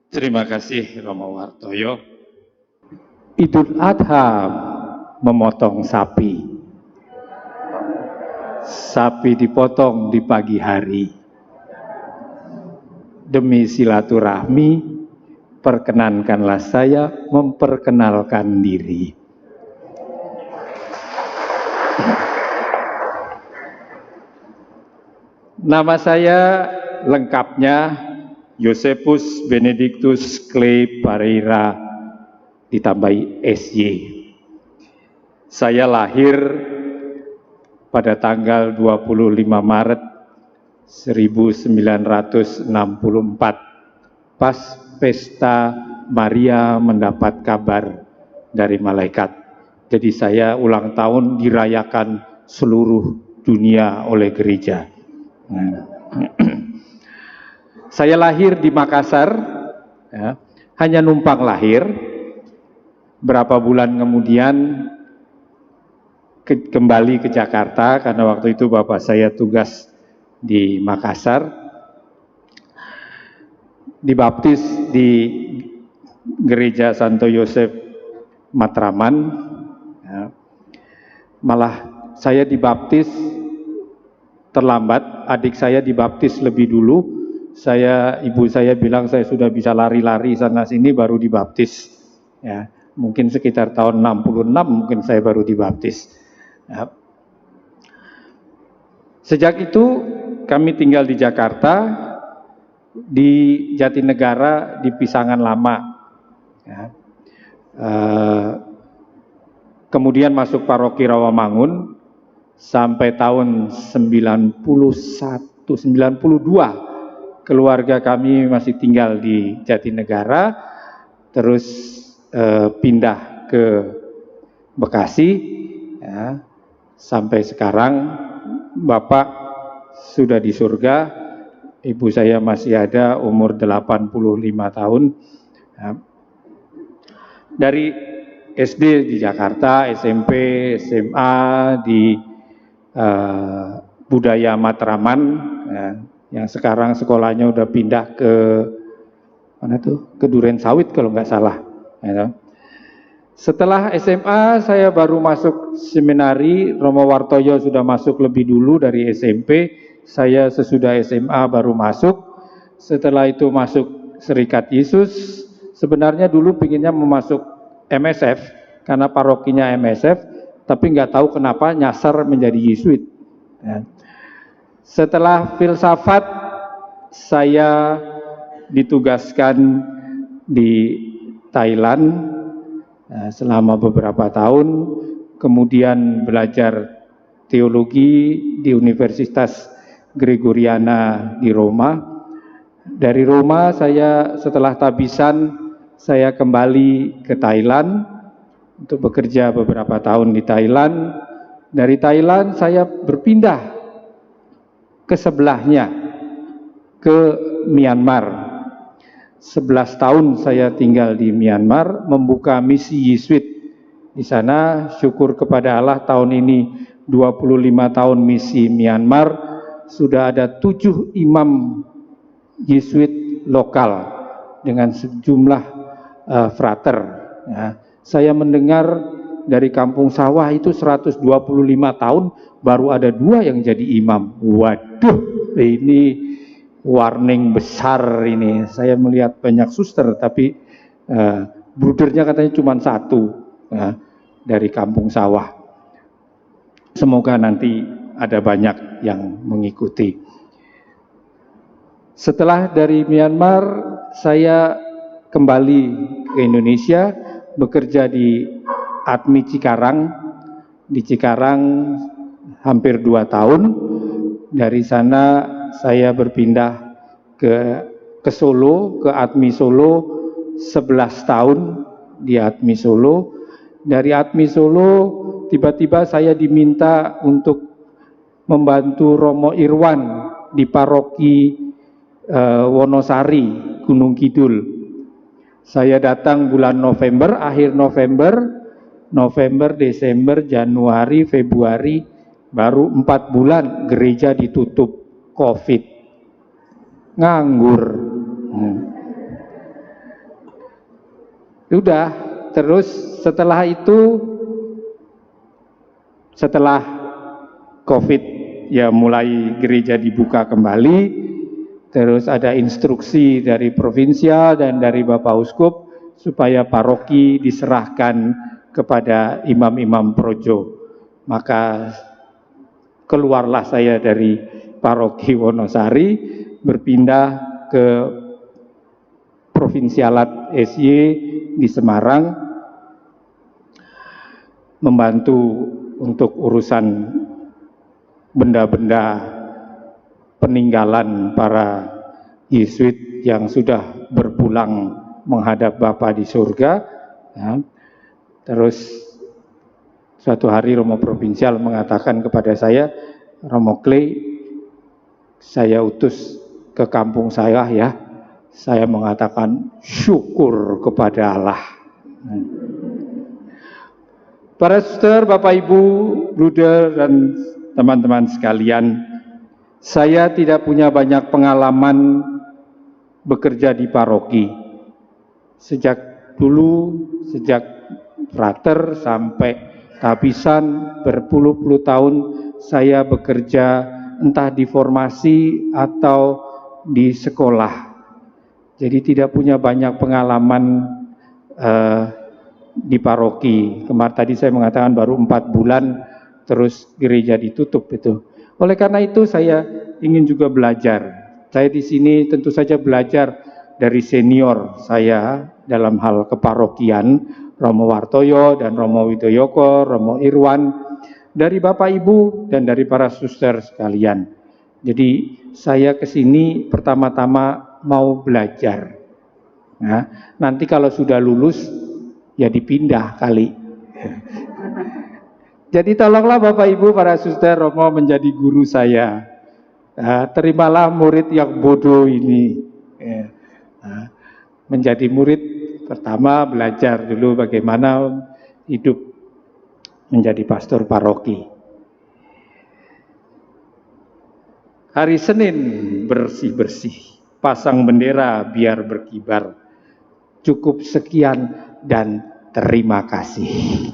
Terima kasih Romo Wartoyo. Idul Adha memotong sapi. Sapi dipotong di pagi hari. Demi silaturahmi, perkenankanlah saya memperkenalkan diri. Nama saya lengkapnya Yosepus Benedictus Clay Pareira ditambahi SY. Saya lahir pada tanggal 25 Maret 1964, pas pesta Maria mendapat kabar dari malaikat. Jadi saya ulang tahun dirayakan seluruh dunia oleh gereja. Saya lahir di Makassar, ya, hanya numpang lahir. Berapa bulan kemudian kembali ke Jakarta karena waktu itu bapak saya tugas di Makassar. Dibaptis di Gereja Santo Yosef Matraman. Ya. Malah saya dibaptis terlambat, adik saya dibaptis lebih dulu. Ibu saya bilang saya sudah bisa lari-lari sana sini baru dibaptis. Ya, mungkin sekitar tahun 66 mungkin saya baru dibaptis. Ya. Sejak itu kami tinggal di Jakarta, di Jatinegara, di Pisangan Lama. Ya. Kemudian masuk paroki Rawamangun sampai tahun 91, 92 keluarga kami masih tinggal di Jatinegara, terus pindah ke Bekasi, ya, sampai sekarang bapak sudah di surga, ibu saya masih ada umur 85 tahun. Ya. Dari SD di Jakarta, SMP, SMA di Budaya Matraman, ya, yang sekarang sekolahnya udah pindah ke mana tuh, ke Duren Sawit kalau nggak salah. Ya. Setelah SMA saya baru masuk seminari. Romo Wartoyo sudah masuk lebih dulu dari SMP. Saya sesudah SMA baru masuk. Setelah itu masuk Serikat Yesus. Sebenarnya dulu pinginnya memasuk MSF karena parokinya MSF, tapi nggak tahu kenapa nyasar menjadi Yesuit. Ya. Setelah filsafat, saya ditugaskan di Thailand selama beberapa tahun, kemudian belajar teologi di Universitas Gregoriana di Roma. Dari Roma saya setelah tabisan, saya kembali ke Thailand untuk bekerja beberapa tahun di Thailand. Dari Thailand saya berpindah ke sebelahnya, ke Myanmar. 11 tahun saya tinggal di Myanmar, membuka misi Yesuit di sana. Syukur kepada Allah, tahun ini 25 tahun misi Myanmar, sudah ada 7 imam Yesuit lokal dengan sejumlah frater. Ya. Saya mendengar dari Kampung Sawah itu 125 tahun baru ada 2 yang jadi imam. Waduh, ini warning besar ini. Saya melihat banyak suster, tapi brudernya katanya cuma 1 dari Kampung Sawah. Semoga nanti ada banyak yang mengikuti. Setelah dari Myanmar, saya kembali ke Indonesia, bekerja di Admi Cikarang. Di Cikarang hampir 2 tahun. Dari sana saya berpindah ke Solo, ke Admi Solo, 11 tahun di Admi Solo. Dari Admi Solo tiba-tiba saya diminta untuk membantu Romo Irwan di paroki Wonosari, Gunung Kidul. Saya datang bulan November, akhir November, Desember, Januari, Februari, baru 4 bulan gereja ditutup COVID. Nganggur. Udah, terus setelah itu, setelah COVID ya mulai gereja dibuka kembali, terus ada instruksi dari provinsial dan dari Bapak Uskup supaya paroki diserahkan kepada imam-imam projo. Maka keluarlah saya dari paroki Wonosari, berpindah ke Provinsialat SY di Semarang, membantu untuk urusan benda-benda peninggalan para Yesuit yang sudah berpulang menghadap Bapa di surga. Ya. Terus suatu hari Romo Provinsial mengatakan kepada saya, Romo Clay, saya utus ke kampung saya ya. Saya mengatakan syukur kepada Allah. Para suster, Bapak Ibu, bruder dan teman-teman sekalian, saya tidak punya banyak pengalaman bekerja di paroki. Sejak dulu, sejak frater sampai tabisan, berpuluh-puluh tahun saya bekerja entah di formasi atau di sekolah. Jadi tidak punya banyak pengalaman di paroki. Kemarin tadi saya mengatakan baru 4 bulan terus gereja ditutup itu. Oleh karena itu saya ingin juga belajar. Saya di sini tentu saja belajar dari senior saya dalam hal keparokian, Romo Wartoyo dan Romo Widoyoko, Romo Irwan, dari Bapak Ibu dan dari para suster sekalian. Jadi saya ke sini pertama-tama mau belajar. Nah, nanti kalau sudah lulus ya dipindah kali. Jadi tolonglah Bapak Ibu para suster, Romo menjadi guru saya. Nah, terimalah murid yang bodoh ini. Nah, menjadi murid pertama belajar dulu bagaimana hidup menjadi pastor paroki. Hari Senin bersih-bersih, pasang bendera biar berkibar. Cukup sekian dan terima kasih.